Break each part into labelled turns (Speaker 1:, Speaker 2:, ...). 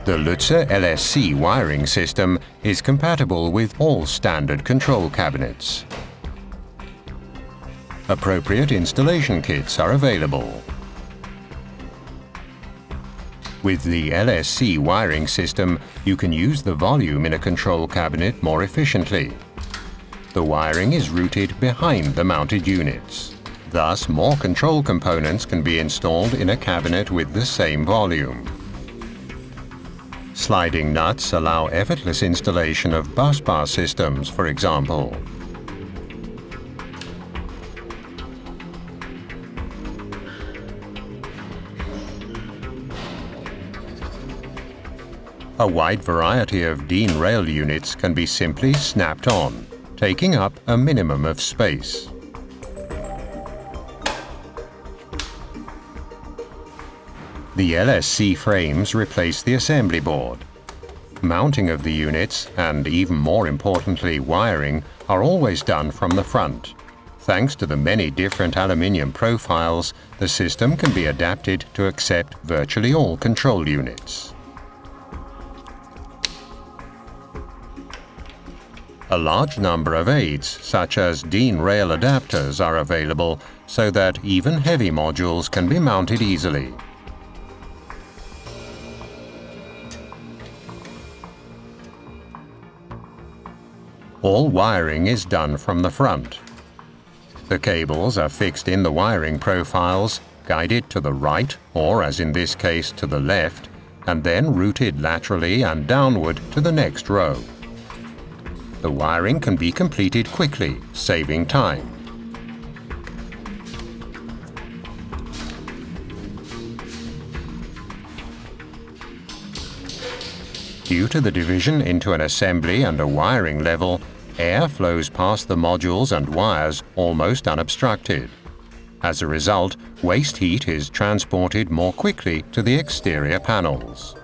Speaker 1: The Luetze LSC wiring system is compatible with all standard control cabinets. Appropriate installation kits are available. With the LSC wiring system, you can use the volume in a control cabinet more efficiently. The wiring is routed behind the mounted units. Thus, more control components can be installed in a cabinet with the same volume. Sliding nuts allow effortless installation of busbar systems, for example. A wide variety of DIN rail units can be simply snapped on, taking up a minimum of space. The LSC frames replace the assembly board. Mounting of the units, and even more importantly wiring, are always done from the front. Thanks to the many different aluminium profiles, the system can be adapted to accept virtually all control units. A large number of aids, such as DIN rail adapters, are available so that even heavy modules can be mounted easily. All wiring is done from the front. The cables are fixed in the wiring profiles, guided to the right, or as in this case to the left, and then routed laterally and downward to the next row. The wiring can be completed quickly, saving time. Due to the division into an assembly and a wiring level, air flows past the modules and wires almost unobstructed. As a result, waste heat is transported more quickly to the exterior panels.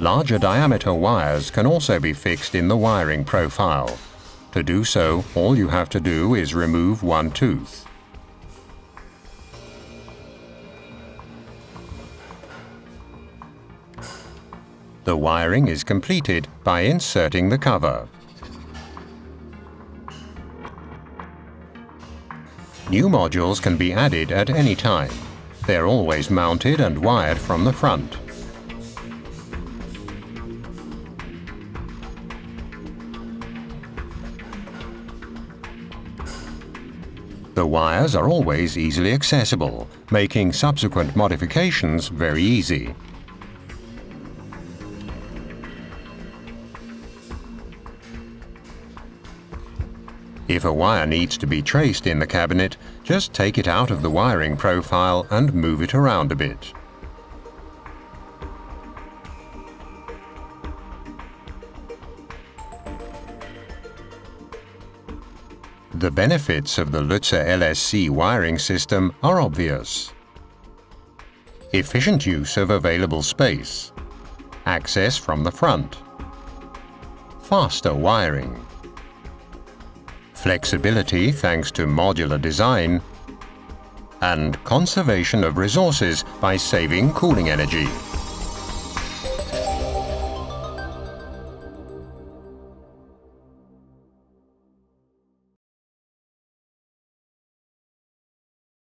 Speaker 1: Larger diameter wires can also be fixed in the wiring profile. To do so, all you have to do is remove one tooth. The wiring is completed by inserting the cover. New modules can be added at any time. They're always mounted and wired from the front. The wires are always easily accessible, making subsequent modifications very easy. If a wire needs to be traced in the cabinet, just take it out of the wiring profile and move it around a bit. The benefits of the Luetze LSC wiring system are obvious. Efficient use of available space, access from the front, faster wiring, flexibility thanks to modular design, and conservation of resources by saving cooling energy.